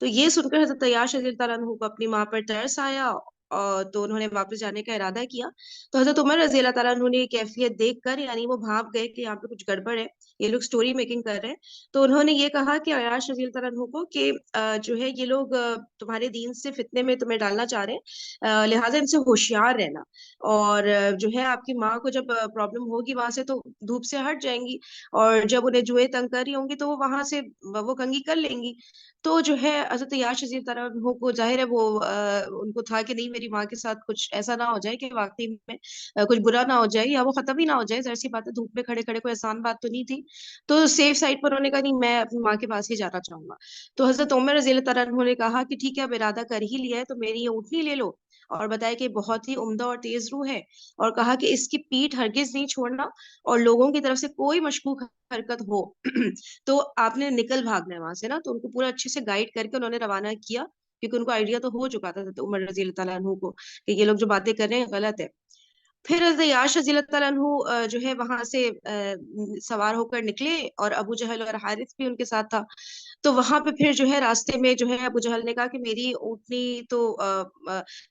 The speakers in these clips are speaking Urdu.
تو یہ سن کر حضرت عیاش رضی اللہ تعالیٰ عنہ کو اپنی ماں پر ترس آیا، اور تو انہوں نے واپس جانے کا ارادہ کیا. تو حضرت عمر رضی اللہ تعالیٰ عنہ نے یہ کیفیت دیکھ کر، یعنی وہ بھانپ گئے کہ یہاں پہ کچھ گڑبڑ ہے، یہ لوگ سٹوری میکنگ کر رہے ہیں. تو انہوں نے یہ کہا کہ عیاش رضی اللہ تعالیٰ عنہ کو کہ جو ہے یہ لوگ تمہارے دین سے فتنے میں تمہیں ڈالنا چاہ رہے ہیں، لہٰذا ان سے ہوشیار رہنا. اور جو ہے آپ کی ماں کو جب پرابلم ہوگی وہاں سے تو دھوپ سے ہٹ جائیں گی، اور جب انہیں جوئے تنگ کر رہی ہوں گی تو وہ وہاں سے وہ کنگھی کر لیں گی. تو جو ہے حضرت یاش عزیز طرح کو ظاہر ہے وہ ان کو تھا کہ نہیں میری ماں کے ساتھ کچھ ایسا نہ ہو جائے کہ واقعی میں کچھ برا نہ ہو جائے یا وہ ختم ہی نہ ہو جائے. ظاہر سی بات ہے دھوپ میں کھڑے کھڑے کوئی آسان بات تو نہیں تھی. تو سیف سائڈ پر انہوں نے کہا نہیں میں اپنی ماں کے پاس ہی جانا چاہوں گا. تو حضرت عمر رضی اللہ تعالیٰ عنہ نے کہا کہ ٹھیک ہے اب ارادہ کر ہی لیا ہے تو میری یہ اونٹنی لے لو، اور بتایا کہ بہت ہی عمدہ اور تیز روح ہے، اور کہا کہ اس کی پیٹھ ہرگز نہیں چھوڑنا، اور لوگوں کی طرف سے کوئی مشکوک حرکت ہو تو آپ نے نکل بھاگنا ہے وہاں سے نا. تو ان کو پورا اچھے سے گائیڈ کر کے انہوں نے روانہ کیا، کیونکہ ان کو آئیڈیا تو ہو چکا تھا عمر رضی اللہ تعالیٰ عنہ کو کہ یہ لوگ جو باتیں کر رہے ہیں غلط ہے. پھر حضرت یاش رضی اللہ تعالیٰ عنہ جو ہے وہاں سے سوار ہو کر نکلے، اور ابو جہل اور حارث بھی ان کے ساتھ تھا. تو وہاں پہ پھر جو ہے راستے میں جو ہے ابو جہل نے کہا کہ میری اونٹنی تو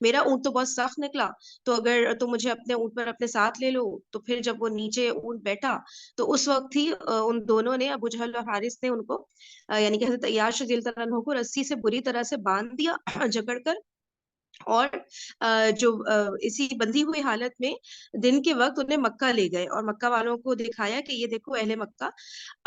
میرا اونٹ تو بہت سخت نکلا، تو اگر تم مجھے اپنے اونٹ پر اپنے ساتھ لے لو. تو پھر جب وہ نیچے اونٹ بیٹھا تو اس وقت ہی ان دونوں نے ابو جہل اور حارث نے ان کو یعنی کہ حضرت عیاش رضی اللہ عنہ کو رسی سے بری طرح سے باندھ دیا جکڑ کر. اور جو اسی بندھی ہوئی حالت میں دن کے وقت انہیں مکہ لے گئے، اور مکہ والوں کو دکھایا کہ یہ دیکھو اہل مکہ،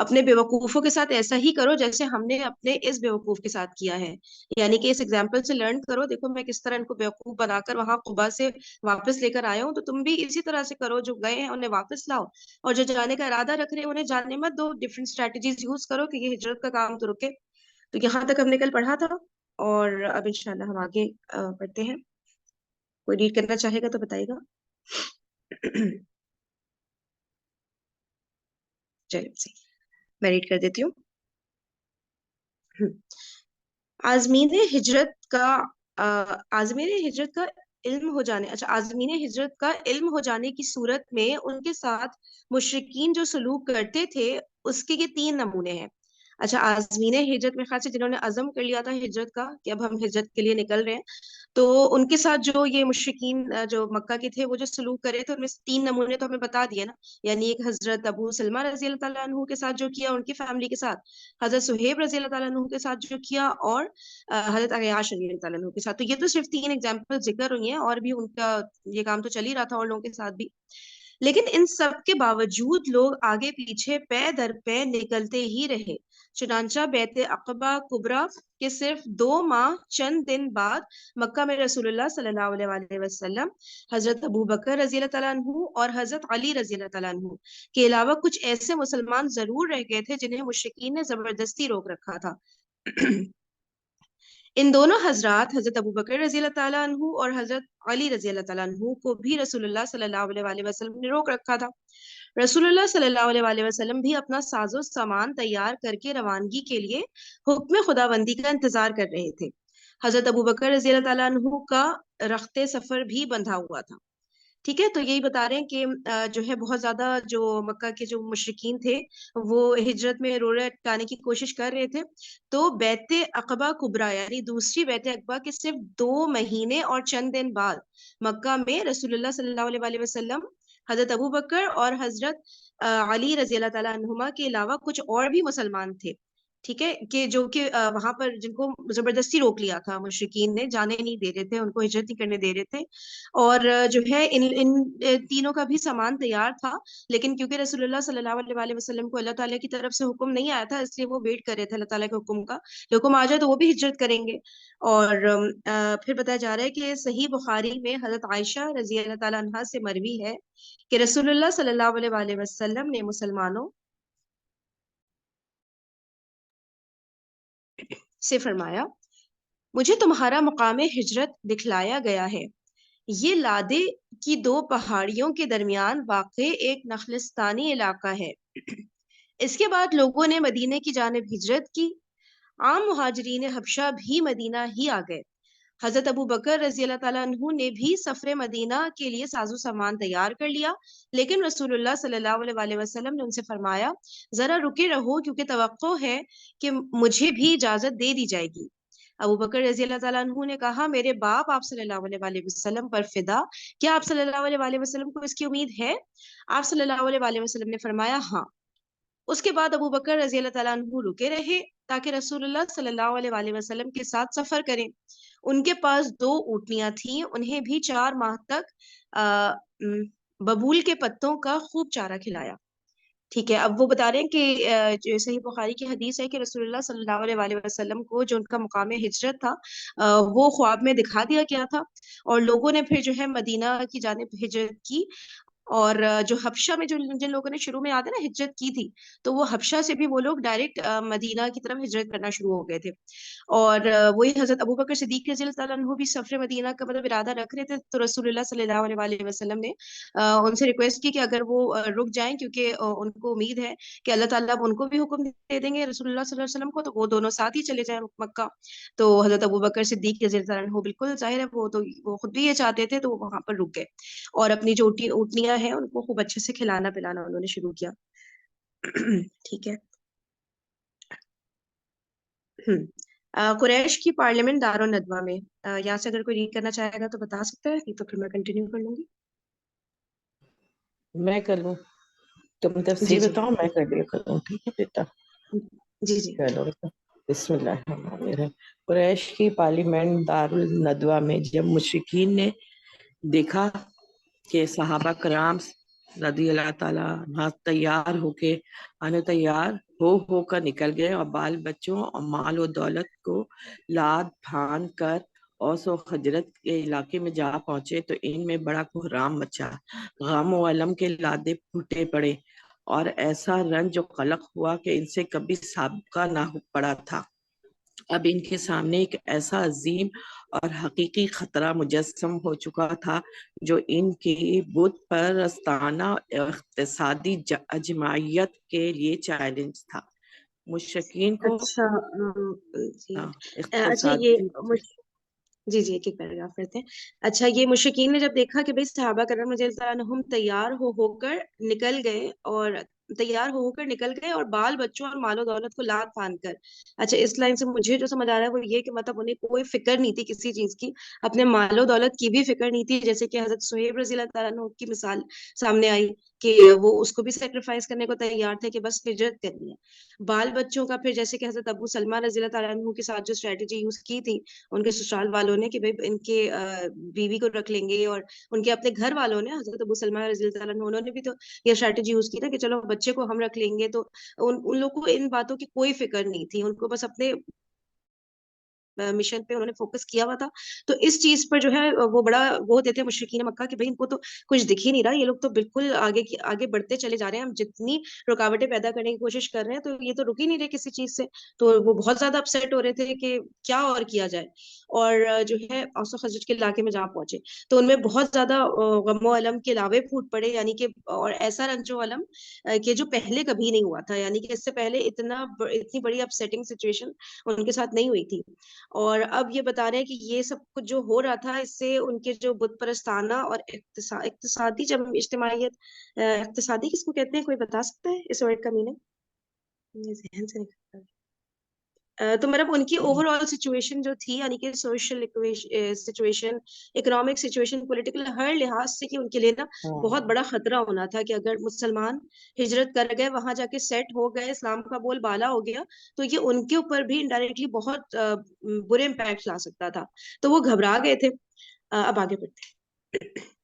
اپنے بیوقوفوں کے ساتھ ایسا ہی کرو جیسے ہم نے اپنے اس بیوقوف کے ساتھ کیا ہے. یعنی کہ اس ایگزامپل سے لرن کرو، دیکھو میں کس طرح ان کو بیوقوف بنا کر وہاں قبا سے واپس لے کر آیا ہوں، تو تم بھی اسی طرح سے کرو، جو گئے ہیں انہیں واپس لاؤ، اور جو جانے کا ارادہ رکھ رہے ہیں انہیں جانے مت دو. ڈفرنٹ اسٹریٹجیز یوز کرو کہ یہ ہجرت کا کام تو رکے. تو یہاں تک ہم نے کل پڑھا تھا، اور اب انشاءاللہ ہم آگے پڑھتے ہیں. کوئی ریڈ کرنا چاہے گا تو بتائے گا. چلیے صحیح، میں ریڈ کر دیتی ہوں. آزمین ہجرت کا آزمین ہجرت کا علم ہو جانے اچھا آزمین ہجرت کا علم ہو جانے کی صورت میں ان کے ساتھ مشرکین جو سلوک کرتے تھے اس کے یہ 3 نمونے ہیں. اچھا آزمین ہجرت میں خاص جنہوں نے عزم کر لیا تھا ہجرت کا کہ اب ہم ہجرت کے لیے نکل رہے ہیں، تو ان کے ساتھ جو یہ مشرکین جو مکہ کے تھے وہ جو سلوک کرے تھے ان میں سے 3 نمونے تو ہمیں بتا دیے نا. یعنی ایک حضرت ابو سلمہ رضی اللہ تعالیٰ عنہ کے ساتھ جو کیا ان کی فیملی کے ساتھ، حضرت صہیب رضی اللہ تعالیٰ عنہ کے ساتھ جو کیا، اور حضرت عیاش رضی اللہ تعالیٰ عنہ کے ساتھ. تو یہ تو صرف 3 ایگزامپل ذکر ہوئی ہیں، اور بھی ان کا یہ کام تو چل ہی رہا تھا اور لوگوں کے ساتھ بھی. لیکن ان سب کے باوجود لوگ آگے پیچھے پے در پے نکلتے ہی رہے. چنانچہ بیت عقبہ کبریٰ کے صرف 2 ماہ چند دن بعد مکہ میں رسول اللہ صلی اللہ علیہ وآلہ وسلم، حضرت ابو بکر رضی اللہ تعالیٰ عنہ اور حضرت علی رضی اللہ تعالیٰ عنہ کے علاوہ کچھ ایسے مسلمان ضرور رہ گئے تھے جنہیں مشرکین نے زبردستی روک رکھا تھا. ان دونوں حضرات حضرت ابو بکر رضی اللہ تعالیٰ عنہ اور حضرت علی رضی اللہ تعالیٰ عنہ کو بھی رسول اللہ صلی اللہ علیہ وآلہ وسلم نے روک رکھا تھا. رسول اللہ صلی اللہ علیہ وآلہ وسلم بھی اپنا ساز و سامان تیار کر کے روانگی کے لیے حکم خداوندی کا انتظار کر رہے تھے. حضرت ابو بکر رضی اللہ تعالیٰ عنہ کا رخت سفر بھی بندھا ہوا تھا. ٹھیک ہے، تو یہی بتا رہے ہیں کہ جو ہے بہت زیادہ جو مکہ کے جو مشرکین تھے وہ ہجرت میں روڑے اٹکانے کی کوشش کر رہے تھے. تو بیت عقبہ کبریٰ یعنی دوسری بیت عقبہ کے صرف 2 مہینے اور چند دن بعد مکہ میں رسول اللہ صلی اللہ علیہ وآلہ وسلم، حضرت ابو بکر اور حضرت علی رضی اللہ تعالیٰ عنہما کے علاوہ کچھ اور بھی مسلمان تھے. ٹھیک ہے، کہ جو کہ وہاں پر جن کو زبردستی روک لیا تھا مشرکین نے، جانے نہیں دے رہے تھے، ان کو ہجرت نہیں کرنے دے رہے تھے. اور جو ہے ان تینوں کا بھی سامان تیار تھا، لیکن کیونکہ رسول اللہ صلی اللہ علیہ وآلہ وسلم کو اللہ تعالیٰ کی طرف سے حکم نہیں آیا تھا، اس لیے وہ ویٹ کر رہے تھے اللہ تعالیٰ کے حکم کا، حکم آ جائے تو وہ بھی ہجرت کریں گے. اور پھر بتایا جا رہا ہے کہ صحیح بخاری میں حضرت عائشہ رضی اللہ تعالیٰ عنہا سے مروی ہے کہ رسول اللہ صلی اللہ علیہ وآلہ وسلم نے مسلمانوں سے فرمایا مجھے تمہارا مقام ہجرت دکھلایا گیا ہے. یہ لادے کی 2 پہاڑیوں کے درمیان واقع ایک نخلستانی علاقہ ہے. اس کے بعد لوگوں نے مدینے کی جانب ہجرت کی. عام مہاجرین حبشہ بھی مدینہ ہی آ گئے. حضرت ابو بکر رضی اللہ تعالیٰ عنہ نے بھی سفر مدینہ کے لیے ساز و سامان تیار کر لیا، لیکن رسول اللہ صلی اللہ علیہ وآلہ وسلم نے ان سے فرمایا ذرا رکے رہو کیونکہ توقع ہے کہ مجھے بھی اجازت دے دی جائے گی. ابو بکر رضی اللہ تعالیٰ عنہ نے کہا میرے باپ آپ صلی اللہ علیہ وسلم پر فدا، کیا آپ صلی اللہ علیہ وسلم کو اس کی امید ہے؟ آپ صلی اللہ علیہ وسلم نے فرمایا ہاں۔ اس کے بعد ابو بکر رضی اللہ تعالیٰ عنہ رکے رہے تاکہ رسول اللہ صلی اللہ علیہ وسلم کے ساتھ سفر کریں۔ ان کے پاس 2 اونٹنیاں تھیں، انہیں بھی 4 ماہ تک ببول کے پتوں کا خوب چارہ کھلایا۔ ٹھیک ہے، اب وہ بتا رہے ہیں کہ جو صحیح بخاری کی حدیث ہے کہ رسول اللہ صلی اللہ علیہ وسلم کو جو ان کا مقام ہجرت تھا وہ خواب میں دکھا دیا گیا تھا، اور لوگوں نے پھر جو ہے مدینہ کی جانب ہجرت کی، اور جو حبشہ میں جن لوگوں نے شروع میں آتے نا ہجرت کی تھی، تو وہ حبشہ سے بھی وہ لوگ ڈائریکٹ مدینہ کی طرف ہجرت کرنا شروع ہو گئے تھے۔ اور وہی حضرت ابو بکر صدیق رضی اللہ تعالیٰ عنہ بھی سفر مدینہ کا مطلب ارادہ رکھ رہے تھے، تو رسول اللہ صلی اللہ علیہ وسلم نے ان سے ریکویسٹ کی کہ اگر وہ رک جائیں، کیونکہ ان کو امید ہے کہ اللہ تعالیٰ اب ان کو بھی حکم دے دیں گے رسول اللہ صلی اللہ علیہ وسلم کو، تو وہ دونوں ساتھ ہی چلے جائیں مکہ۔ تو حضرت ابو بکر صدیق رضی اللہ عنہ بالکل ظاہر ہے وہ خود بھی یہ چاہتے تھے، تو وہ وہاں پر رک گئے، اور اپنی جو اونٹنیاں ہیں ان کو خوب اچھے سے کھلانا پلانا انہوں نے شروع کیا۔ ٹھیک ہے۔ قریش کی پارلیمنٹ دار الندوہ میں، یہاں سے اگر کوئی ریڈ کرنا چاہے گا تو بتا سکتا ہے، تو پھر میں کنٹینیو کر لوں گی۔ میں کر لوں، تم جی تفسیر جی بتاؤ، میں کر لیا کروں، ٹھیک ہے بیٹا؟ جی جی چلو بیٹا، بسم اللہ الرحمن الرحیم۔ قریش کی پارلیمنٹ دار الندوہ میں جب مشرکین نے دیکھا کہ صحابہ کرام رضی اللہ تعالیٰ عنہ تیار ہو کر نکل گئے، اور بال بچوں اور مال و دولت کو لاد پھان کر اوس و خجرت کے علاقے میں جا پہنچے، تو ان میں بڑا کوہرام مچا، غم و علم کے لادے پھوٹے پڑے، اور ایسا رنج و قلق ہوا کہ ان سے کبھی سابقہ نہ پڑا تھا۔ اب ان کے سامنے ایک ایسا عظیم اور حقیقی خطرہ مجسم ہو چکا تھا جو ان کی بت پرستانہ اقتصادی اجتماعیت کے لیے چیلنج تھا۔ مشرکین کو اچھا جی اچھا یہ اقتصادی جی جی ایک ایک پیراگراف پڑھتے ہیں۔ اچھا، یہ مشرکین نے جب دیکھا کہ بھئی صحابہ کرام رضی اللہ عنہم تیار ہو کر نکل گئے اور بال بچوں اور مال و دولت کو لاد پان کر۔ اچھا، اس لائن سے مجھے جو سمجھ آ رہا ہے وہ یہ کہ مطلب انہیں کوئی فکر نہیں تھی کسی چیز کی، اپنے مال و دولت کی بھی فکر نہیں تھی، جیسے کہ حضرت صہیب رضی اللہ تعالیٰ عنہ کی مثال سامنے آئی کہ وہ اس کو بھی سیکریفائس کرنے کو تیار تھے کہ بس ہجرت کرنی ہے۔ بال بچوں کا پھر جیسے کہ حضرت ابو سلمہ رضی اللہ تعالیٰ عنہ کے ساتھ جو اسٹریٹجی یوز کی تھی ان کے سسرال والوں نے کہ بھائی ان کے بیوی کو رکھ لیں گے، اور ان کے اپنے گھر والوں نے حضرت ابو سلمہ رضی اللہ تعالیٰ عنہ انہوں نے بھی تو یہ اسٹریٹجی یوز کی تھا کہ چلو بچے کو ہم رکھ لیں گے، تو ان لوگوں کو ان باتوں کی کوئی فکر نہیں تھی، ان کو بس اپنے مشن پہ انہوں نے فوکس کیا ہوا تھا۔ تو اس چیز پر جو ہے وہ بڑا وہ ہوتے تھے مشرکین مکہ کہ بھئی ان کو تو کچھ دکھ ہی نہیں رہا، یہ لوگ تو بالکل آگے بڑھتے چلے جا رہے ہیں، ہم جتنی رکاوٹیں پیدا کرنے کی کوشش کر رہے ہیں تو یہ تو رک ہی نہیں رہے کسی چیز سے۔ تو وہ بہت زیادہ اپسیٹ ہو رہے تھے کہ کیا اور کیا جائے، اور جو ہے اوس و خزرج کے علاقے میں جہاں پہنچے تو ان میں بہت زیادہ غم و علم کے لاوے پھوٹ پڑے، یعنی کہ اور ایسا رنج و علم کہ جو پہلے کبھی نہیں ہوا تھا، یعنی کہ اس سے پہلے اتنی بڑی اپسیٹنگ سچویشن ان کے ساتھ نہیں ہوئی تھی۔ اور اب یہ بتا رہے ہیں کہ یہ سب کچھ جو ہو رہا تھا اس سے ان کے جو بت پرستانہ اور اقتصادی جب اجتماعیت، اقتصادی کس کو کہتے ہیں، کوئی بتا سکتا ہے اس ورڈ کا میننگ؟ یہ ذہن سے نکلتا ہے۔ تو مطلب ان کی اوور آل سچویشن جو تھی، یعنی کہ social situation, economic situation, political, ہر لحاظ سے کہ ان کے لیے نا بہت بڑا خطرہ ہونا تھا کہ اگر مسلمان ہجرت کر گئے، وہاں جا کے سیٹ ہو گئے، اسلام کا بول بالا ہو گیا، تو یہ ان کے اوپر بھی انڈائریکٹلی بہت برے امپیکٹ لا سکتا تھا، تو وہ گھبرا گئے تھے۔ اب آگے بڑھتے ہیں۔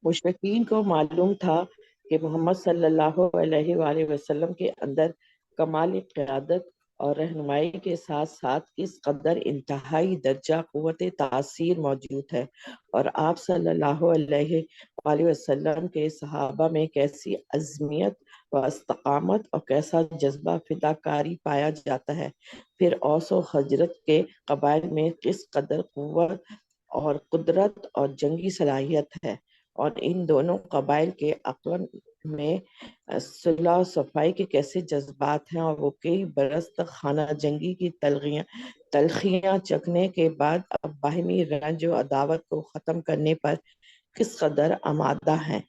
مشرکین کو معلوم تھا کہ محمد صلی اللہ علیہ وآلہ وسلم کے اندر کمال قیادت اور رہنمائی کے ساتھ ساتھ کس قدر انتہائی درجہ قوت تاثیر موجود ہے، اور آپ صلی اللہ علیہ وآلہ وسلم کے صحابہ میں کیسی عظمیت و استقامت اور کیسا جذبہ فداکاری پایا جاتا ہے، پھر اوس و خجرت کے قبائل میں کس قدر قوت اور قدرت اور جنگی صلاحیت ہے، اور ان دونوں قبائل کے عقل میں صلح و صفائی کے کیسے جذبات ہیں، اور وہ کئی برس تک خانہ جنگی کی تلخیاں چکھنے کے بعد اب باہمی رنج و عداوت کو ختم کرنے پر کس قدر آمادہ ہیں۔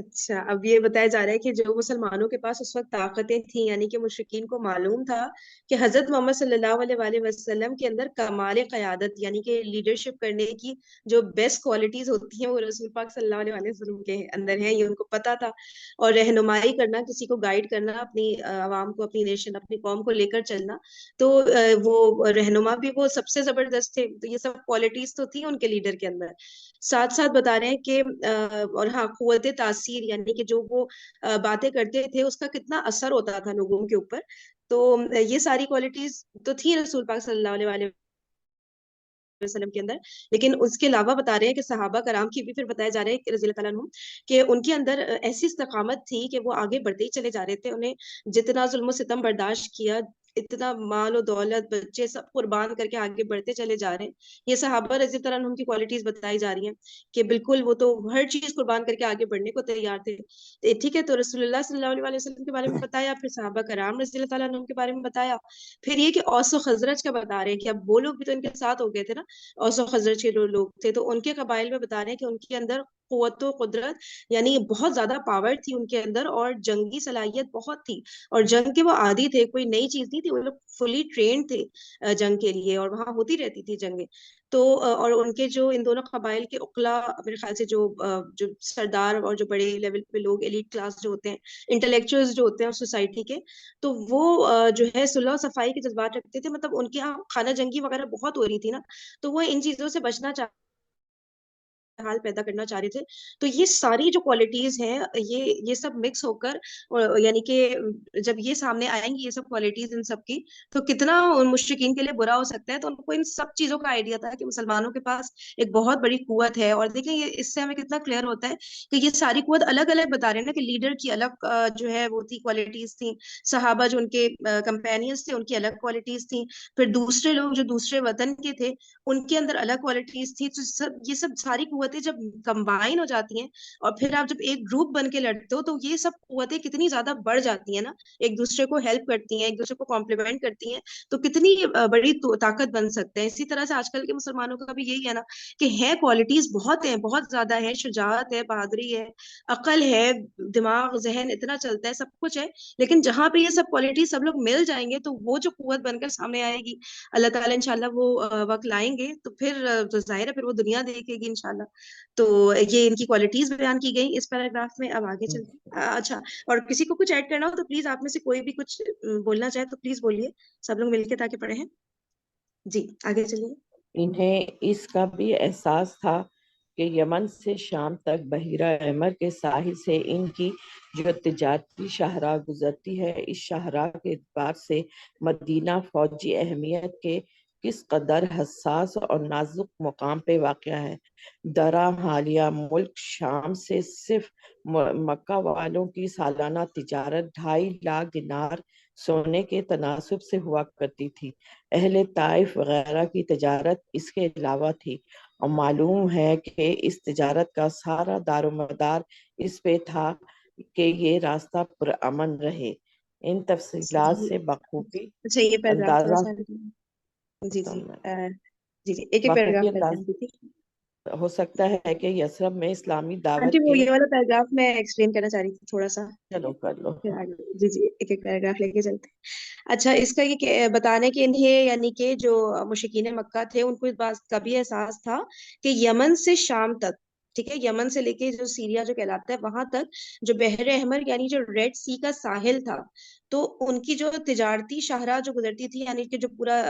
اچھا، اب یہ بتایا جا رہا ہے کہ جو مسلمانوں کے پاس اس وقت طاقتیں تھیں، یعنی کہ مشرکین کو معلوم تھا کہ حضرت محمد صلی اللہ علیہ وآلہ وسلم کے اندر کمال قیادت یعنی کہ لیڈرشپ کرنے کی جو بیسٹ کوالٹیز ہوتی ہیں وہ رسول پاک صلی اللہ علیہ وآلہ وسلم کے اندر ہیں، یہ ان کو پتا تھا. اور رہنمائی کرنا، کسی کو گائیڈ کرنا، اپنی عوام کو، اپنی نیشن، اپنی قوم کو لے کر چلنا، تو وہ رہنما بھی وہ سب سے زبردست تھے. تو یہ سب کوالٹیز تو تھی ان کے لیڈر کے اندر. ساتھ ساتھ بتا رہے ہیں کہ اور ہاں، قوت تاثیر یعنی کہ جو وہ باتیں کرتے تھے اس کا کتنا اثر ہوتا تھا لوگوں کے اوپر. تو یہ ساری کوالٹیز تو تھی رسول پاک صلی اللہ علیہ وآلہ وسلم کے اندر. لیکن اس کے علاوہ بتا رہے ہیں کہ صحابہ کرام کی بھی پھر بتایا جا رہا ہے کہ رضی اللہ تعالیٰ عنہ کہ ان کے اندر ایسی استقامت تھی کہ وہ آگے بڑھتے ہی چلے جا رہے تھے. انہیں جتنا ظلم و ستم برداشت کیا، اتنا مال و دولت، بچے سب قربان کر کے آگے بڑھتے چلے جا رہے ہیں. یہ صحابہ رضی اللہ عنہ کی کوالٹیز بتائی جا رہی ہیں کہ بالکل وہ تو ہر چیز قربان کر کے آگے بڑھنے کو تیار تھے. ٹھیک ہے، تو رسول اللہ صلی اللہ علیہ وسلم کے بارے میں بتایا، پھر صحابہ کرام رضی اللہ تعالیٰ عنہ کے بارے میں بتایا. پھر یہ کہ اوس و خزرج کا بتا رہے ہیں کہ اب وہ لوگ بھی تو ان کے ساتھ ہو گئے تھے نا، اوس و خزرج کے جو لوگ تھے، تو ان کے قبائل میں بتا رہے ہیں کہ ان کے اندر قوت و قدرت یعنی بہت زیادہ پاور تھی ان کے اندر، اور جنگی صلاحیت بہت تھی، اور جنگ کے وہ عادی تھے، کوئی نئی چیز نہیں تھی، وہ لوگ فلی ٹرینڈ تھے جنگ کے لیے، اور وہاں ہوتی رہتی تھی جنگیں. تو اور ان کے جو ان دونوں قبائل کے اقلا، میرے خیال سے جو سردار اور جو بڑے لیول پہ لوگ، ایلیٹ کلاس جو ہوتے ہیں، انٹلیکچوئلز جو ہوتے ہیں سوسائٹی کے، تو وہ جو ہے صلح و صفائی کے جذبات رکھتے تھے. مطلب ان کے یہاں خانہ جنگی وغیرہ بہت ہو رہی تھی نا، تو وہ ان چیزوں سے بچنا حال پیدا کرنا چاہ رہے تھے. تو یہ ساری جو کوالٹیز ہیں، یہ سب مکس ہو کر، یعنی کہ جب یہ سامنے آئیں گی یہ سب کوالٹیز ان سب کی، تو کتنا مشرکین کے لیے برا ہو سکتا ہے. تو ان کو ان سب چیزوں کا آئیڈیا تھا کہ مسلمانوں کے پاس ایک بہت بڑی قوت ہے. اور دیکھیں یہ اس سے ہمیں کتنا کلیئر ہوتا ہے کہ یہ ساری قوت الگ الگ بتا رہے ہیں نا، کہ لیڈر کی الگ جو ہے وہ تھی کوالٹیز تھیں، صحابہ جو ان کے کمپینینز تھے ان کی الگ کوالٹیز تھیں، پھر دوسرے لوگ جو دوسرے وطن کے تھے ان کے اندر الگ کوالٹیز تھی. تو یہ سب ساری قوتیں جب کمبائن ہو جاتی ہیں، اور پھر آپ جب ایک گروپ بن کے لڑتے ہو، تو یہ سب قوتیں کتنی زیادہ بڑھ جاتی ہیں نا، ایک دوسرے کو ہیلپ کرتی ہیں، ایک دوسرے کو کمپلیمنٹ کرتی ہیں. تو کتنی بڑی طاقت بن سکتے ہیں. اسی طرح سے آج کل کے مسلمانوں کا بھی یہی ہے نا، کہ ہے کوالٹیز بہت ہیں، بہت زیادہ ہے، شجاعت ہے، بہادری ہے، عقل ہے، دماغ ذہن اتنا چلتا ہے، سب کچھ ہے. لیکن جہاں پہ یہ سب کوالٹیز سب لوگ مل جائیں گے، تو وہ جو قوت بن کر سامنے آئے گی، اللہ تعالیٰ انشاءاللہ وہ وقت لائیں گے، تو پھر تو ظاہر ہے پھر وہ دنیا دیکھے گی انشاءاللہ. تو یہ ان کی کوالٹیز بیان کی گئی اس پیراگراف میں. اب آگے چلتے ہیں. اچھا، اور کسی کو کچھ ایڈ کرنا ہو تو پلیز آپ میں سے کوئی بھی کچھ بولنا چاہے تو پلیز بولیے، سب لوگ مل کے تاکہ پڑھے ہیں. جی آگے چلیے. انہیں اس کا بھی احساس تھا کہ یمن سے شام تک بحیرہ احمر کے ساحل سے ان کی جو تجارتی شاہراہ گزرتی ہے، اس شاہراہ کے اعتبار سے مدینہ فوجی اہمیت کے کس قدر حساس اور نازک مقام پہ واقع ہے. درا حالیہ ملک شام سے صرف مکہ والوں کی سالانہ تجارت 2.5 لاکھ دینار سونے کے تناسب سے ہوا کرتی تھی. اہل طائف وغیرہ کی تجارت اس کے علاوہ تھی، اور معلوم ہے کہ اس تجارت کا سارا دار و مدار اس پہ تھا کہ یہ راستہ پرامن رہے. ان تفصیلات جی سے بخوبی اچھا، یہ پیراگراف تھوڑا اندازہ سا جی جی جی جی ایک ایک بخوبی پیراگراف انداز پڑھتے ہیں. ہو سکتا ہے کہ یثرب میں اسلامی آنٹی دعوت وہ کے یہ والا پیراگراف میں ایکسپلین کرنا چاہ رہی تھی تھوڑا سا، چلو کر لو. پھر آگے. جی جی ایک ایک پیراگراف لے کے چلتے ہیں. اچھا، اس کا یہ بتانے کہ انہیں یعنی کہ جو مشرکین مکہ تھے ان کو اس بات کا بھی احساس تھا کہ یمن سے شام تک، ٹھیک ہے، یمن سے لے کے جو سیریا جو کہلاتا ہے وہاں تک، جو بحر احمر یعنی جو ریڈ سی کا ساحل تھا، تو ان کی جو تجارتی شاہراہ جو گزرتی تھی، یعنی کہ جو پورا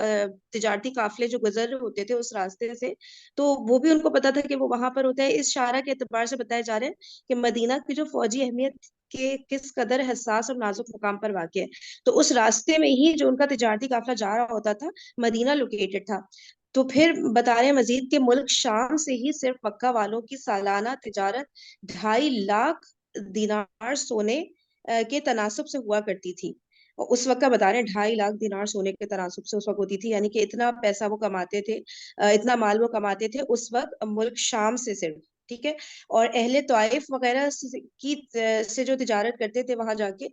تجارتی قافلے جو گزر رہے ہوتے تھے اس راستے سے، تو وہ بھی ان کو پتا تھا کہ وہ وہاں پر ہوتا ہے. اس شاہراہ کے اعتبار سے بتایا جا رہا ہے کہ مدینہ کی جو فوجی اہمیت کے کس قدر حساس اور نازک مقام پر واقع ہے. تو اس راستے میں ہی جو ان کا تجارتی قافلہ جا رہا ہوتا تھا، مدینہ لوکیٹڈ تھا. تو پھر بتا رہے ہیں مزید کہ ملک شام سے ہی صرف مکہ والوں کی سالانہ تجارت 2.5 لاکھ دینار سونے کے تناسب سے ہوا کرتی تھی. اور اس وقت کا بتا رہے ہیں 2.5 لاکھ دینار سونے کے تناسب سے اس وقت ہوتی تھی، یعنی کہ اتنا پیسہ وہ کماتے تھے، اتنا مال وہ کماتے تھے اس وقت ملک شام سے صرف. ٹھیک ہے. اور اہل طائف وغیرہ سے جو تجارت کرتے تھے وہاں جا کے،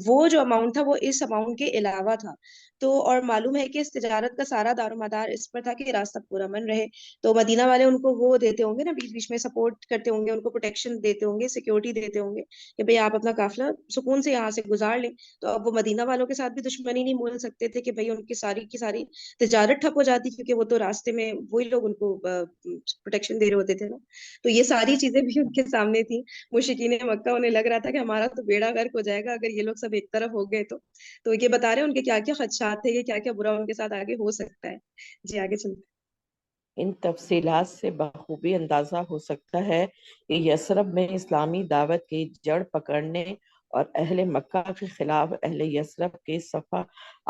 وہ جو اماؤنٹ تھا وہ اس اماؤنٹ کے علاوہ تھا. تو اور معلوم ہے کہ اس تجارت کا سارا دار و مدار اس پر تھا کہ راستہ پورا امن رہے. تو مدینہ والے ان کو وہ دیتے ہوں گے نا، بیچ بیچ میں سپورٹ کرتے ہوں گے، ان کو پروٹیکشن دیتے ہوں گے، سیکورٹی دیتے ہوں گے کہ بھئی آپ اپنا قافلہ سکون سے یہاں سے گزار لیں. تو اب وہ مدینہ والوں کے ساتھ بھی دشمنی نہیں بول سکتے تھے کہ بھئی ان کی ساری تجارت ٹھپ ہو جاتی، کیونکہ وہ تو راستے میں وہی لوگ ان کو پروٹیکشن دے رہے ہوتے تھے نا. تو یہ ساری چیزیں بھی ان کے سامنے تھیں. مشرکین مکہ انہیں لگ رہا تھا کہ ہمارا تو بیڑا غرق ہو جائے گا اگر یہ لوگ سب ایک طرف ہو گئے. تو یہ بتا رہے ہیں ان کے کیا کیا خدشات تھے، یہ کیا کیا برا ان کے ساتھ آگے ہو سکتا ہے. جی آگے چلتے. ان تفصیلات سے بخوبی اندازہ ہو سکتا ہے کہ یثرب میں اسلامی دعوت کی جڑ پکڑنے اور اہل مکہ کے خلاف اہل یثرب کے صفا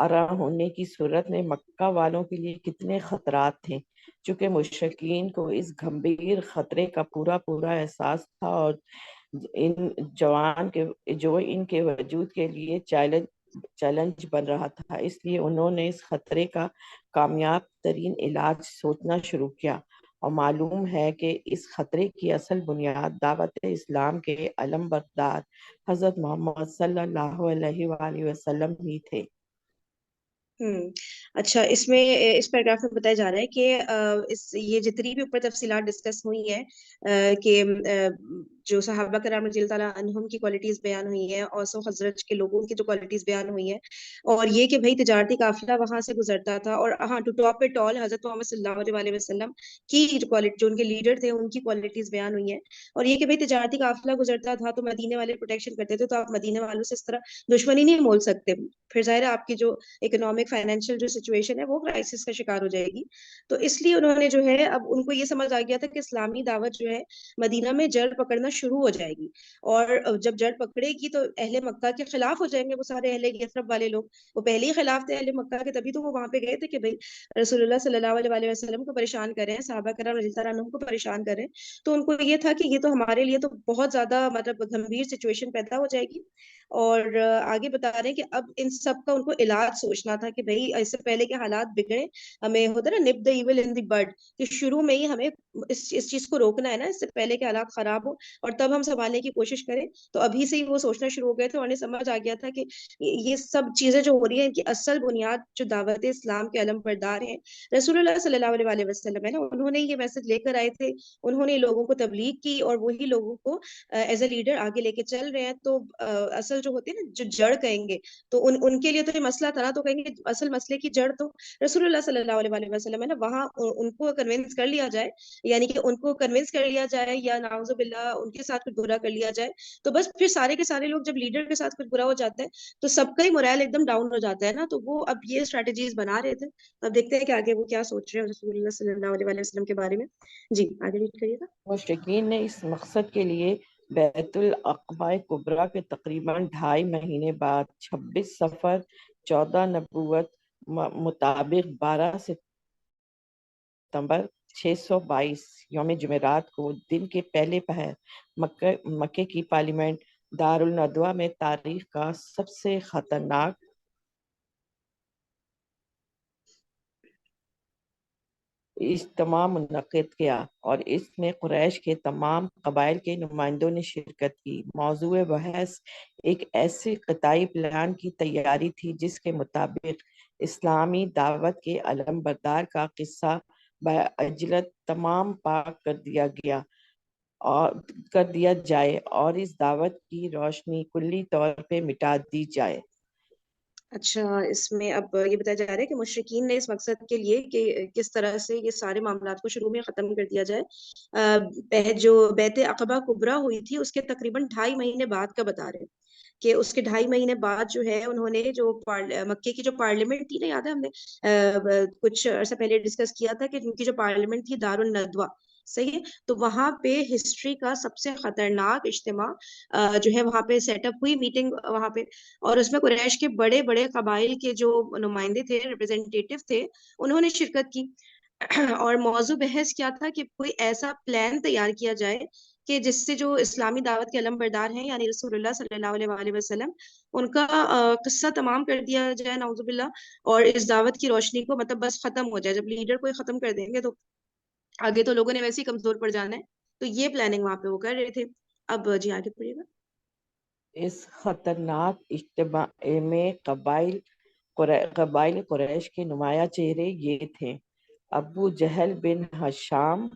آرا ہونے کی صورت میں مکہ والوں کے لیے کتنے خطرات تھے. چونکہ مشرکین کو اس گھمبیر خطرے کا پورا احساس تھا اور جو ان کے وجود کے لیے چیلنج بن رہا تھا، اس لیے انہوں نے اس خطرے کا کامیاب ترین علاج سوچنا شروع کیا. اور معلوم ہے کہ اس خطرے کی اصل بنیاد دعوت اسلام کے علم بردار حضرت محمد صلی اللہ علیہ وآلہ وسلم ہی تھے. اچھا، اس پیراگراف میں بتایا جا رہا ہے کہ یہ جتنی بھی اوپر تفصیلات ڈسکس ہوئی ہیں کہ جو صحابہ کرام رضی اللہ تعالیٰ عنہم کی کوالٹیز بیان ہوئی ہیں، اوس و خزرج کے لوگوں کی جو کوالٹیز بیان ہوئی ہیں، اور یہ کہ بھئی تجارتی قافلہ وہاں سے گزرتا تھا، اور ہاں ٹو ٹاپ اٹ آل حضرت محمد صلی اللہ علیہ وسلم کی جو ان کے لیڈر تھے ان کی کوالٹیز بیان ہوئی ہیں. اور یہ کہ بھئی تجارتی قافلہ گزرتا تھا تو مدینے والے پروٹیکشن کرتے تھے، تو آپ مدینے والوں سے اس طرح دشمنی نہیں مول سکتے. پھر ظاہر ہے آپ کی جو اکنامک فائنینشیل جو سچویشن ہے وہ کرائسس کا شکار ہو جائے گی. تو اس لیے انہوں نے جو ہے اب ان کو یہ سمجھ آ گیا تھا کہ اسلامی دعوت جو ہے مدینہ میں جڑ پکڑنا شروع ہو جائے گی، اور جب جڑ پکڑے گی تو اہل مکہ کے خلاف ہو جائیں گے وہ سارے اہل یثرب والے لوگ. وہ پہلے ہی خلاف تھے اہل مکہ کے، تبھی تو وہ وہاں پہ گئے تھے کہ بھئی رسول اللہ صلی اللہ علیہ وسلم کو پریشان کریں، صحابہ کرام رضی اللہ عنہم کو پریشان کریں. تو ان کو یہ تھا کہ یہ تو ہمارے لیے تو بہت زیادہ مطلب گمبھیر سچویشن پیدا ہو جائے گی. اور آگے بتا رہے ہیں کہ اب ان سب کا ان کو علاج سوچنا تھا کہ بھئی اس سے پہلے کے حالات بگڑے، ہمیں ہوتا ہے نا نپ دا ایول ان دی بڈ، کہ شروع میں ہی ہمیں اس چیز کو روکنا ہے نا، اس سے پہلے کے حالات خراب ہو اور تب ہم سنبھالنے کی کوشش کریں. تو ابھی سے ہی وہ سوچنا شروع ہو گئے تھے، اور انہیں سمجھ آ گیا تھا کہ یہ سب چیزیں جو ہو رہی ہیں ان کی اصل بنیاد جو دعوت اسلام کے علم بردار ہیں رسول اللہ صلی اللہ علیہ وسلم ہے نا، انہوں نے یہ میسج لے کر آئے تھے، انہوں نے لوگوں کو تبلیغ کی اور وہی لوگوں کو ایز اے لیڈر آگے لے کے چل رہے ہیں. تو اصل جو ہوتی ہے نا جو جڑ کہیں گے، تو ان کے لیے تو یہ مسئلہ تھا نا، تو کہیں گے اصل مسئلے کی جڑ تو رسول اللہ صلی اللہ علیہ وسلم ہے نا. وہاں ان کو کنونس کر لیا جائے، یعنی کہ ان کو کنونس کر لیا جائے، یا نعوذ باللہ ان کے ساتھ کچھ برا کر لیا جائے، تو بس پھر سارے کے سارے لوگ جب لیڈر کے ساتھ کچھ برا ہو جاتا ہے تو سب کا ہی مورائل ایک دم ڈاؤن ہو جاتا ہے نا. تو وہ اب یہ اسٹریٹجیز بنا رہے تھے. اب دیکھتے ہیں کہ آگے وہ کیا سوچ رہے ہیں رسول اللہ صلی اللہ علیہ وسلم کے بارے میں. جی آگے ریڈ کریے گا. مشرکین نے اس مقصد کے لیے بیت العقبہ کبریٰ کے تقریباً 2.5 مہینے بعد 26 صفر 14 نبوت مطابق 12 ستمبر 622 یوم جمعرات کو دن کے پہلے پہر مکے کی پارلیمنٹ دارالندوہ میں تاریخ کا سب سے خطرناک اجتماع منعقد کیا، اور اس میں قریش کے تمام قبائل کے نمائندوں نے شرکت کی. موضوع بحث ایک ایسے قطعی پلان کی تیاری تھی جس کے مطابق اسلامی دعوت کے علم بردار کا قصہ بعجلت تمام پاک کر دیا جائے اور اس دعوت کی روشنی کلی طور پہ مٹا دی جائے. اچھا، اس میں اب یہ بتایا جا رہا ہے کہ مشرکین نے اس مقصد کے لیے کہ کس طرح سے یہ سارے معاملات کو شروع میں ختم کر دیا جائے، جو بیت عقبہ کبریٰ ہوئی تھی اس کے تقریباً 2.5 مہینے بعد کا بتا رہے ہیں کہ اس کے 2.5 مہینے بعد جو ہے انہوں نے جو مکے کی جو پارلیمنٹ تھی نا، یاد ہے ہم نے کچھ عرصہ پہلے ڈسکس کیا تھا کہ ان کی جو پارلیمنٹ تھی دارالندوہ، صحیح ہے، تو وہاں پہ ہسٹری کا سب سے خطرناک اجتماع جو ہے وہاں پہ سیٹ اپ ہوئی میٹنگ وہاں پہ. اور اس میں قریش کے بڑے بڑے قبائل کے جو نمائندے تھے، ریپرزینٹیٹیو تھے، انہوں نے شرکت کی. اور موضوع بحث کیا تھا کہ کوئی ایسا پلان تیار کیا جائے کہ جس سے جو اسلامی دعوت کے علم بردار ہیں یعنی رسول اللہ صلی اللہ علیہ وآلہ وسلم، ان کا قصہ تمام کر دیا جائے نعوذ باللہ، اور اس دعوت کی روشنی کو مطلب بس ختم ہو جائے. جب لیڈر کوئی ختم کر دیں گے تو آگے تو لوگوں نے ویسے ہی کمزور پڑ جانا ہے. تو یہ پلاننگ وہاں پہ وہ کر رہے تھے. اب جی آگے پڑھیے گا. اس خطرناک اجتماع میں قبائل قریش کے نمایاں چہرے یہ تھے: ابو جہل بن ہشام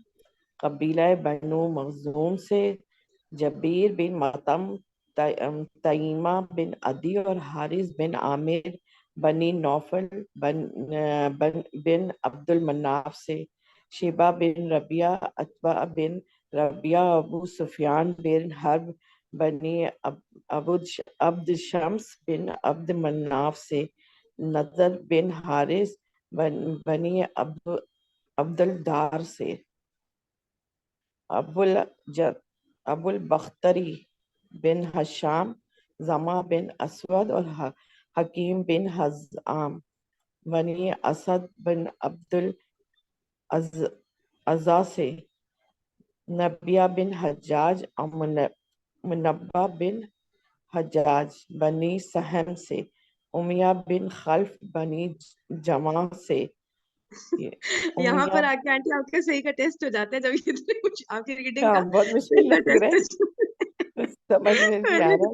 قبیلہ بنو مخزوم سے، جبیر بن مطعم، تیمہ بن عدی اور حارث بن عامر بنی نوفل بن عبد المناف سے، شیبہ بن ربیعہ، عتبہ بن ربیعہ، ابو سفیان بن حرب بنی عبد شمس بن عبد مناف سے، نضر بن حارث بنی عبد الدار سے، ابو البختری بن ہشام، زما بن اسود اور حکیم بن حزام بنی اسد بن عبد العزا سے، نبیہ بن حجاج اور منبہ بن حجاج بنی سہم سے، امیہ بن خلف بنی جمع سے، یہاں امیہ پر آ کے آنٹی آپ کا صحیح کا ٹیسٹ ہو جاتا ہے جب اتنے کچھ آپ کی ریڈنگ کا کا بہت صحیح مشکل کا لگ رہا ٹیسٹ. ہے، سمجھ میں نہیں آ رہا.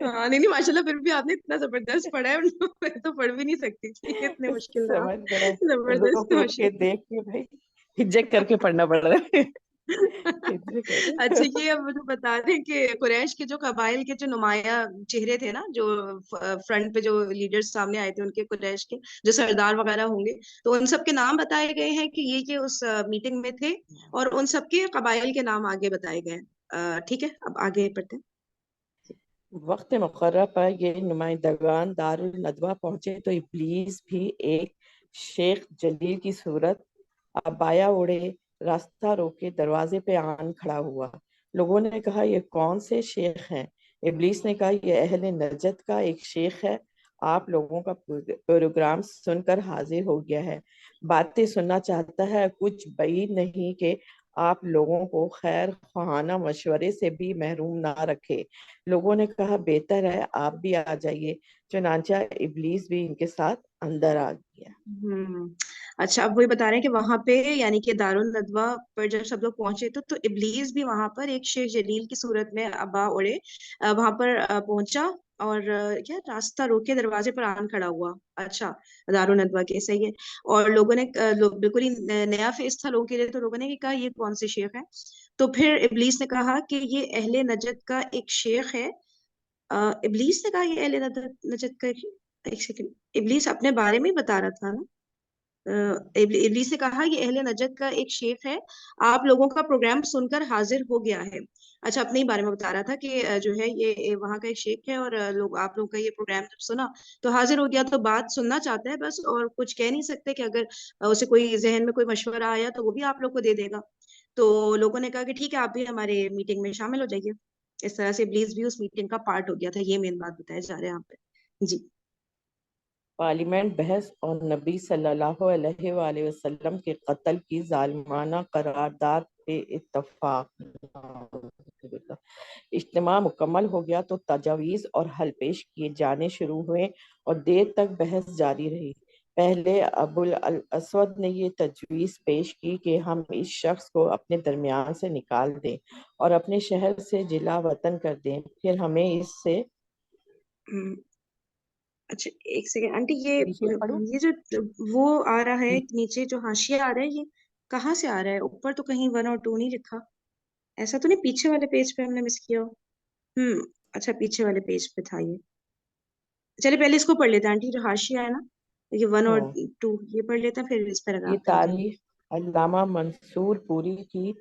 ہاں نہیں ماشاء اللہ پھر بھی آپ نے اتنا زبردست پڑھا ہے میں تو پڑھ بھی نہیں سکتی تھی اتنے مشکل تھا. سمجھ گئے، زبردست روک روک ماشاء کے دیکھ کے بھائی ہجک کر کے پڑھنا پڑ رہا ہے. اچھا یہ اب مجھے بتا دیں کہ قریش کے جو قبائل کے جو نمایاں چہرے تھے نا، جو فرنٹ پہ جو لیڈرز سامنے آئے تھے ان کے قریش کے جو سردار وغیرہ ہوں گے، تو ان سب کے نام بتائے گئے ہیں کہ یہ اس میٹنگ میں تھے، اور ان سب کے قبائل کے نام آگے بتائے گئے ہیں. ٹھیک ہے اب آگے پڑھتے ہیں. وقت مقررہ پر یہ نمائندگان دار الندوہ پہنچے تو ابلیس بھی ایک شیخ جلیل کی صورت عبایا اوڑے راستہ روکے دروازے پہ آن کھڑا ہوا. لوگوں نے کہا یہ کون سے شیخ ہیں؟ ابلیس نے کہا یہ اہل نجد کا ایک شیخ ہے، آپ لوگوں کا پروگرام سن کر حاضر ہو گیا ہے، باتیں سننا چاہتا ہے، کچھ بعید نہیں کہ آپ لوگوں کو خیر خواہانہ مشورے سے بھی محروم نہ رکھے. لوگوں نے کہا بہتر ہے آپ بھی آ جائیے، چنانچہ ابلیس بھی ان کے ساتھ اندر آ گیا. اچھا اب وہی بتا رہے ہیں کہ وہاں پہ یعنی کہ دارالندوہ پر جب سب لوگ پہنچے تو ابلیس بھی وہاں پر ایک شیخ جلیل کی صورت میں ابا اوڑے وہاں پر پہنچا، اور کیا راستہ روکے دروازے پر آن کھڑا ہوا. اچھا دارالندوہ کے صحیح ہے. اور لوگوں نے بالکل ہی نیا فیس تھا لوگوں کے لیے، تو لوگوں نے کہا یہ کون سے شیخ ہے؟ تو پھر ابلیس نے کہا کہ یہ اہل نجد کا ایک شیخ ہے. ابلیس نے کہا یہ اہل نجد کا ایک سیکنڈ، ابلیس اپنے بارے میں بتا رہا تھا نا. ابلیس نے کہا یہ اہل نجد کا ایک شیخ ہے، آپ لوگوں کا پروگرام سن کر حاضر ہو گیا ہے. اچھا اپنے ہی بارے میں بتا رہا تھا کہ جو ہے یہ وہاں کا ایک شیخ ہے، اور آپ لوگوں کا یہ پروگرام جب سنا تو حاضر ہو گیا. تو بات سننا چاہتا ہے بس، اور کچھ کہہ نہیں سکتے کہ اگر اسے کوئی ذہن میں کوئی مشورہ آیا تو وہ بھی آپ لوگ کو دے دے گا. تو لوگوں نے کہا کہ ٹھیک ہے آپ بھی ہمارے میٹنگ میں شامل ہو جائیے. اس طرح سے ابلیس بھی اس میٹنگ کا پارٹ ہو گیا تھا. یہ مین بات بتایا جا رہا ہے یہاں پہ. جی پارلیمنٹ بحث اور نبی صلی اللہ علیہ وآلہ وسلم کے قتل کی ظالمانہ قرارداد پہ اتفاق. اجتماع مکمل ہو گیا تو تجاویز اور حل پیش کیے جانے شروع ہوئے اور دیر تک بحث جاری رہی. پہلے ابو الاسود نے یہ تجویز پیش کی کہ ہم اس شخص کو اپنے درمیان سے نکال دیں اور اپنے شہر سے جلا وطن کر دیں، پھر ہمیں اس سے اچھا ایک سیکنڈ آنٹی، پیچھے پڑھو. یہ جو وہ آ رہا ہے نیچے جو حاشیہ آ رہا ہے، یہ کہاں سے آ رہا ہے؟ اوپر تو کہیں 1 اور 2 نہیں لکھا. ایسا تو نہیں پیچھے والے پیج پہ ہم نے مس کیا ہو؟ اچھا پیچھے والے پیج پہ تھا یہ. چلے پہلے اس کو پڑھ لیتے ہیں آنٹی، جو حاشیہ ہے نا یہ 1 اور 2 یہ پڑھ لیتے ہیں، پھر اس یہ پیراگراف پہ آتے ہیں. تاریخ علامہ منصور پوری کی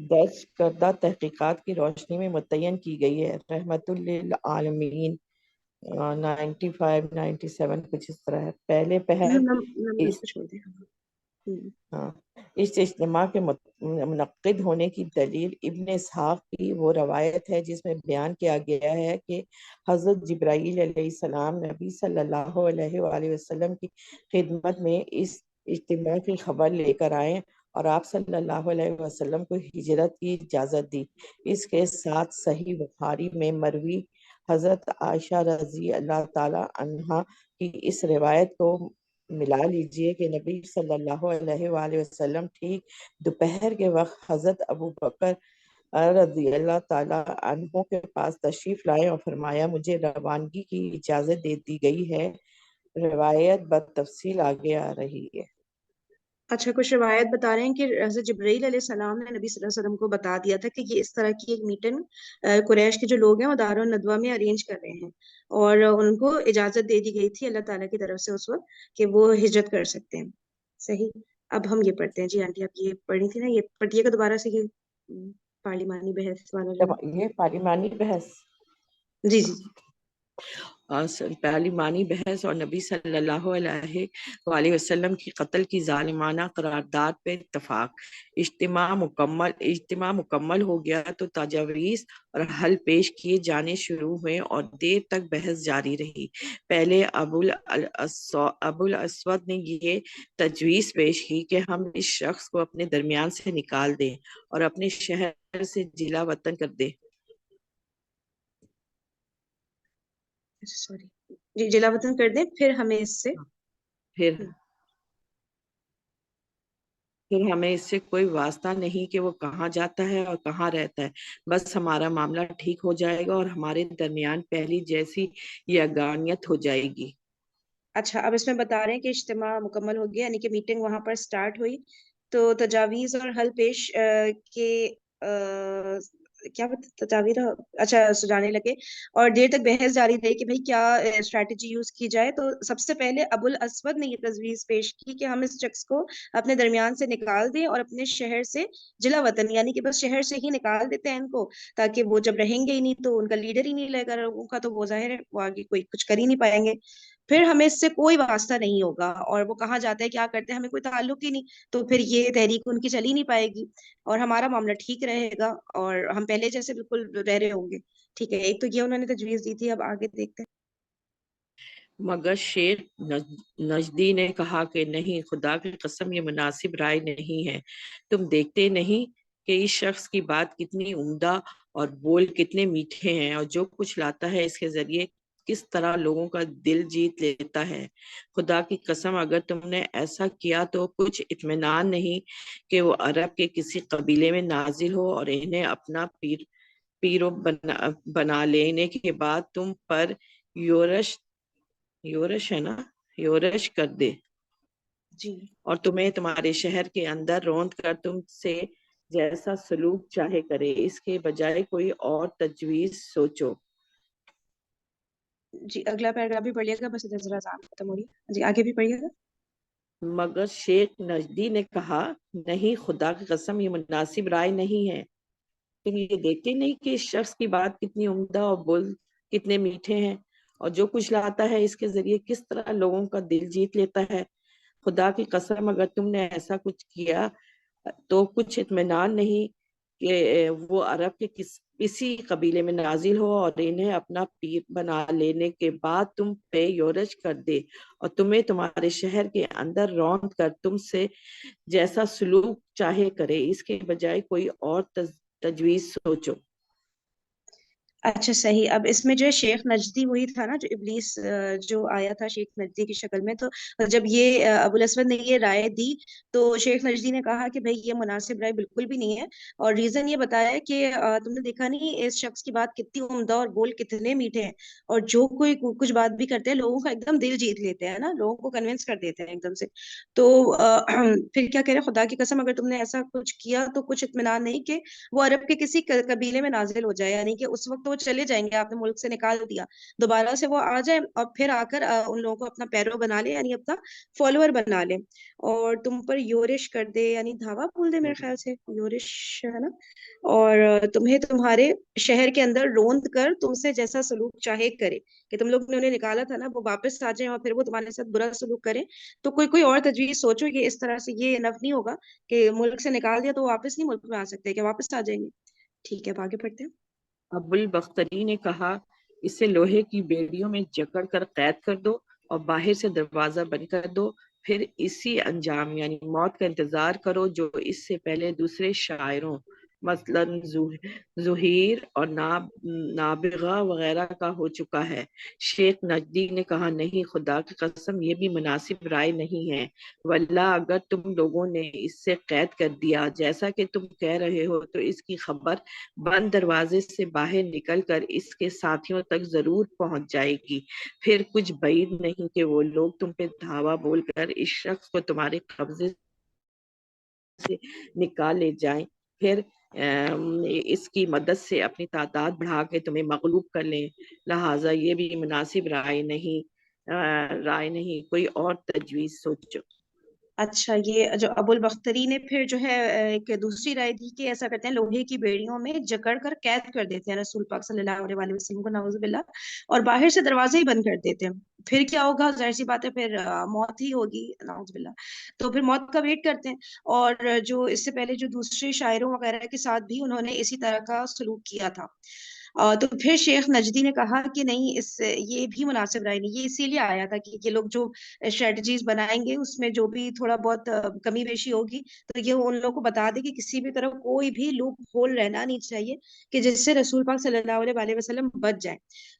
درج کردہ تحقیقات کی روشنی میں متعین کی گئی ہے، رحمت للعالمین. 95 97 کچھ اس طرح ہے. پہلے پہر نمبرز اس کو چھوڑ دیں. ہاں اس اجتماع کے منعقد ہونے کی دلیل ابن اسحاق کی وہ روایت ہے جس میں بیان کیا گیا ہے کہ حضرت جبرائیل علیہ السلام نبی صلی اللہ علیہ وآلہ وسلم کی خدمت میں اس اجتماع کی خبر لے کر آئے اور آپ صلی اللہ علیہ وسلم کو ہجرت کی اجازت دی. اس کے ساتھ صحیح بخاری میں مروی حضرت عائشہ رضی اللہ تعالی عنہا کی اس روایت کو ملا لیجئے کہ نبی صلی اللہ علیہ وآلہ وسلم ٹھیک دوپہر کے وقت حضرت ابو بکر رضی اللہ تعالیٰ عنہ کے پاس تشریف لائے اور فرمایا مجھے روانگی کی اجازت دے دی گئی ہے۔ روایت بتفصیل آگے آ رہی ہے۔ اچھا، کچھ روایت بتا رہے ہیں کہ حضرت جبرائیل علیہ السلام نے نبی صلی اللہ علیہ وسلم کو بتا دیا تھا کہ یہ اس طرح کی ایک میٹنگ قریش کے جو لوگ ہیں وہ دار الندوہ میں ارینج کر رہے ہیں، اور ان کو اجازت دے دی گئی تھی اللہ تعالیٰ کی طرف سے اس وقت کہ وہ ہجرت کر سکتے ہیں۔ صحیح، اب ہم یہ پڑھتے ہیں۔ جی آنٹی، آپ یہ پڑھی تھی نا، یہ پڑھیے گا دوبارہ سے، یہ پارلیمانی بحث والا جو ہے۔ یہ پارلیمانی بحث جی جی جی۔ اور پارلیمانی بحث اور نبی صلی اللہ علیہ وآلہ وسلم کی قتل کی ظالمانہ قرارداد پہ اتفاق۔ اجتماع مکمل ہو گیا تو تجاویز اور حل پیش کیے جانے شروع ہوئے اور دیر تک بحث جاری رہی۔ پہلے ابو الاسود نے یہ تجویز پیش کی کہ ہم اس شخص کو اپنے درمیان سے نکال دیں اور اپنے شہر سے جلا وطن کر دیں۔ سوری، جی، جلا وطن کر دیں، پھر ہمیں اس سے پھر ہمیں اس سے کوئی واسطہ نہیں کہ وہ کہاں جاتا ہے اور کہاں رہتا ہے، بس ہمارا معاملہ ٹھیک ہو جائے گا اور ہمارے درمیان پہلی جیسی یگانیت ہو جائے گی۔ اچھا، اب اس میں بتا رہے ہیں کہ اجتماع مکمل ہو گیا، یعنی کہ میٹنگ وہاں پر سٹارٹ ہوئی تو تجاویز اور حل پیش کے کیا تجاویز، اچھا، سجانے لگے اور دیر تک بحث جاری رہی کہ بھئی کیا اسٹریٹجی یوز کی جائے۔ تو سب سے پہلے ابو الاسود نے یہ تجویز پیش کی کہ ہم اس شخص کو اپنے درمیان سے نکال دیں اور اپنے شہر سے جلا وطن، یعنی کہ بس شہر سے ہی نکال دیتے ہیں ان کو، تاکہ وہ جب رہیں گے ہی نہیں تو ان کا لیڈر ہی نہیں لے گا ان کا، تو وہ ظاہر ہے وہ آگے کوئی کچھ کر ہی نہیں پائیں گے، پھر ہمیں اس سے کوئی واسطہ نہیں ہوگا، اور وہ کہاں جاتے ہیں کیا کرتے ہیں ہمیں کوئی تعلق ہی نہیں، تو پھر یہ تحریک ان کی چل ہی نہیں پائے گی اور ہمارا معاملہ ٹھیک رہے گا اور ہم پہلے جیسے بالکل رہ رہے ہوں گے۔ ٹھیک ہے، ایک تو یہ انہوں نے تجویز دی تھی، اب آگے دیکھتے ہیں۔ مگر شیخ نجدی نے کہا کہ نہیں، خدا کی قسم یہ مناسب رائے نہیں ہے۔ تم دیکھتے نہیں کہ اس شخص کی بات کتنی عمدہ اور بول کتنے میٹھے ہیں، اور جو کچھ لاتا ہے اس کے ذریعے کس طرح لوگوں کا دل جیت لیتا ہے۔ خدا کی قسم اگر تم نے ایسا کیا تو کچھ اطمینان نہیں کہ وہ عرب کے کسی قبیلے میں نازل ہو اور انہیں اپنا پیرو بنا لینے کے بعد تم پر یورش ہے نا، یورش کر دے جی اور تمہیں تمہارے شہر کے اندر روند کر تم سے جیسا سلوک چاہے کرے، اس کے بجائے کوئی اور تجویز سوچو۔ جی، اگلا پیراگراف بھی پڑھیے گا، بس ادھر ذرا اذان ختم ہو رہی ہے، جی آگے بھی پڑھیے گا۔ مگر شیخ نجدی نے کہا نہیں، خدا کی قسم یہ مناسب رائے نہیں ہے۔ تم یہ دیکھتے نہیں کہ اس شخص کی بات کتنی عمدہ اور بول کتنے میٹھے ہیں، اور جو کچھ لاتا ہے اس کے ذریعے کس طرح لوگوں کا دل جیت لیتا ہے۔ خدا کی قسم اگر تم نے ایسا کچھ کیا تو کچھ اطمینان نہیں کہ وہ عرب کے کسی قبیلے میں نازل ہو اور انہیں اپنا پیر بنا لینے کے بعد تم پہ یورش کر دے اور تمہیں تمہارے شہر کے اندر روند کر تم سے جیسا سلوک چاہے کرے، اس کے بجائے کوئی اور تجویز سوچو۔ اچھا صحیح، اب اس میں جو ہے شیخ نجدی وہی تھا نا جو ابلیس جو آیا تھا شیخ نجدی کی شکل میں، تو جب یہ ابو الاسود نے یہ رائے دی تو شیخ نجدی نے کہا کہ بھائی یہ مناسب رائے بالکل بھی نہیں ہے، اور ریزن یہ بتایا کہ تم نے دیکھا نہیں اس شخص کی بات کتنی عمدہ اور بول کتنے میٹھے ہیں، اور جو کوئی کچھ بات بھی کرتے ہیں لوگوں کا ایک دم دل جیت لیتے ہیں نا، لوگوں کو کنونس کر دیتے ہیں ایک دم سے، تو پھر کیا کہہ رہے ہیں، خدا کی قسم اگر تم نے ایسا کچھ کیا تو کچھ اطمینان نہیں کہ وہ عرب کے کسی قبیلے میں نازل ہو جائے، یعنی کہ اس وقت وہ چلے جائیں گے، آپ نے ملک سے نکال دیا، دوبارہ سے وہ آ جائیں اور پھر آ کر ان لوگوں کو اپنا پیرو بنا لے، یعنی اپنا فالوور بنا لے، اور تم پر یورش کر دے، یعنی دھاوا بول دے میرے خیال سے، یورش ہے نا، اور تمہیں تمہارے شہر کے اندر روند کر تم سے جیسا سلوک چاہے کرے، کہ تم لوگ نے انہیں نکالا تھا نا وہ واپس آ جائیں اور پھر وہ تمہارے ساتھ برا سلوک کریں، تو کوئی اور تجویز سوچو، یہ اس طرح سے یہ انف نہیں ہوگا کہ ملک سے نکال دیا تو واپس نہیں ملک میں آ سکتے، کہ واپس آ جائیں گے۔ ٹھیک ہے، اب آگے پڑھتے ہیں۔ ابو البختری نے کہا اسے لوہے کی بیڑیوں میں جکڑ کر قید کر دو اور باہر سے دروازہ بند کر دو، پھر اسی انجام یعنی موت کا انتظار کرو جو اس سے پہلے دوسرے شاعروں مثلاً ظہیر اور نابغہ وغیرہ کا ہو چکا ہے۔ شیخ نجدی نے کہا نہیں، خدا کی قسم یہ بھی مناسب رائے نہیں ہے، واللہ اگر تم لوگوں نے اس سے قید کر دیا جیسا کہ تم کہہ رہے ہو تو اس کی خبر بند دروازے سے باہر نکل کر اس کے ساتھیوں تک ضرور پہنچ جائے گی، پھر کچھ بعید نہیں کہ وہ لوگ تم پہ دھاوا بول کر اس شخص کو تمہارے قبضے سے نکال لے جائیں، پھر اس کی مدد سے اپنی تعداد بڑھا کے تمہیں مغلوب کر لیں، لہٰذا یہ بھی مناسب رائے نہیں، کوئی اور تجویز سوچو۔ اچھا، یہ جو ابو البختری نے پھر جو ہے ایک دوسری رائے دی کہ ایسا کرتے ہیں، لوہے کی بیڑیوں میں جکڑ کر قید کر دیتے ہیں رسول پاک صلی اللہ علیہ وآلہ وسلم کو، نعوذ باللہ، اور باہر سے دروازے ہی بند کر دیتے ہیں۔ پھر کیا ہوگا؟ ظاہر سی بات ہے، پھر موت ہی ہوگی، نعوذ باللہ۔ تو پھر موت کا ویٹ کرتے ہیں، اور جو اس سے پہلے جو دوسرے شاعروں وغیرہ کے ساتھ بھی انہوں نے اسی طرح کا سلوک کیا تھا۔ تو پھر شیخ نجدی نے کہا کہ نہیں، یہ بھی مناسب رائے نہیں، یہ اسی لیے آیا تھا کہ یہ لوگ جو اسٹریٹجیز بنائیں گے اس میں جو بھی تھوڑا بہت کمی بیشی ہوگی تو یہ ان لوگوں کو بتا دے کہ کسی بھی طرح کوئی بھی لوپ ہول رہنا نہیں چاہیے کہ جس سے رسول پاک صلی اللہ علیہ وآلہ وسلم بچ جائیں۔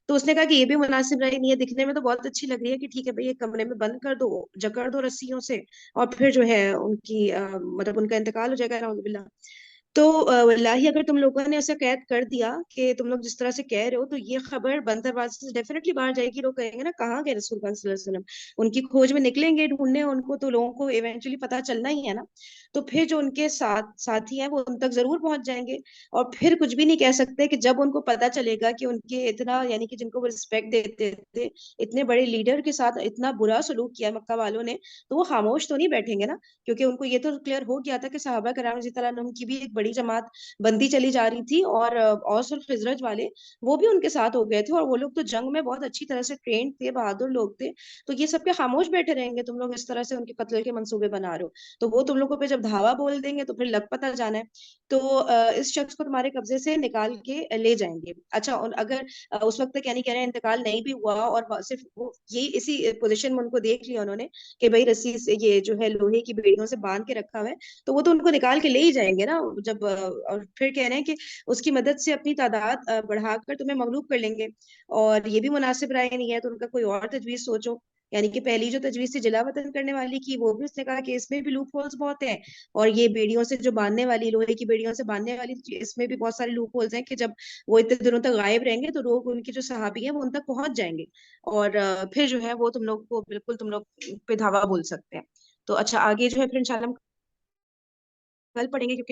تو اس نے کہا کہ یہ بھی مناسب رائے نہیں ہے، دکھنے میں تو بہت اچھی لگ رہی ہے کہ ٹھیک ہے بھائی، ایک کمرے میں بند کر دو، جکڑ دو رسیوں سے، اور پھر جو ہے ان کی مطلب ان کا انتقال ہو جائے گا، نعوذ باللہ۔ تو واللہ اگر تم لوگوں نے ایسا قید کر دیا کہ تم لوگ جس طرح سے کہہ رہے ہو، تو یہ خبر بند دروازے سے ڈیفینیٹلی باہر جائے گی، لوگ کہیں گے نا کہاں گئے رسول اللہ صلی اللہ علیہ وسلم، ان کی کھوج میں نکلیں گے ڈھونڈنے ان کو، تو لوگوں کو ایونچولی پتہ چلنا ہی ہے نا۔ تو پھر جو ان کے ساتھی ہیں وہ ان تک ضرور پہنچ جائیں گے، اور پھر کچھ بھی نہیں کہہ سکتے کہ جب ان کو پتہ چلے گا کہ ان کے اتنا، یعنی کہ جن کو وہ رسپیکٹ دیتے تھے، اتنے بڑے لیڈر کے ساتھ اتنا برا سلوک کیا مکہ والوں نے، تو وہ خاموش تو نہیں بیٹھیں گے نا، کیونکہ ان کو یہ تو کلیئر ہو گیا تھا کہ صحابہ کرام رضی اللہ عنہم کی بھی ایک بڑی جماعت بندی چلی جا رہی تھی، اور اوس اور خزرج والے وہ بھی ان کے ساتھ ہو گئے تھے، اور وہ لوگ تو جنگ میں بہت اچھی طرح سے ٹرینڈ تھے، بہادر لوگ تھے۔ تو یہ سب کے خاموش بیٹھے رہیں گے؟ تم لوگ اس طرح سے ان کے قتل کے منصوبے بنا رہے ہو، تو وہ تم لوگوں پہ جب دھاوا بول دیں گے تو پھر لگ پتہ جانا ہے، تو اس شخص کو تمہارے قبضے سے نکال کے لے جائیں گے۔ اچھا، اور اگر اس وقت تک یعنی کہہ رہے ہیں انتقال نہیں بھی ہوا، اور صرف وہ یہی اسی پوزیشن میں ان کو دیکھ لیا انہوں نے کہ بھائی رسی سے یہ جو ہے لوہے کی بیڑیوں سے باندھ کے رکھا ہوا ہے، تو وہ تو ان کو نکال کے لے ہی جائیں گے نا جب اور پھر کہہ رہے ہیں کہ اس کی مدد سے اپنی تعداد بڑھا کر تمہیں مغلوب کر لیں گے، اور یہ بھی مناسب رائے نہیں ہے، تو ان کا کوئی اور تجویز سوچو۔ یعنی کہ پہلی جو تجویز تھی جلا وطن کرنے والی کی، وہ بھی اس نے کہا کہ اس میں بھی لوپ ہولز بہت ہیں، اور یہ بیڑیوں سے جو باندھنے والی، لوہے کی بیڑیوں سے باندھنے والی، اس میں بھی بہت سارے لوپ ہولز ہیں کہ جب وہ اتنے دنوں تک غائب رہیں گے تو لوگ ان کے جو صحابی ہیں وہ ان تک پہنچ جائیں گے، اور پھر جو ہے وہ تم لوگ کو بالکل تم لوگ پہ دھاوا بول سکتے ہیں۔ تو اچھا، آگے جو ہے پھر انشاءاللہ ہم کل پڑھیں گے، کیونکہ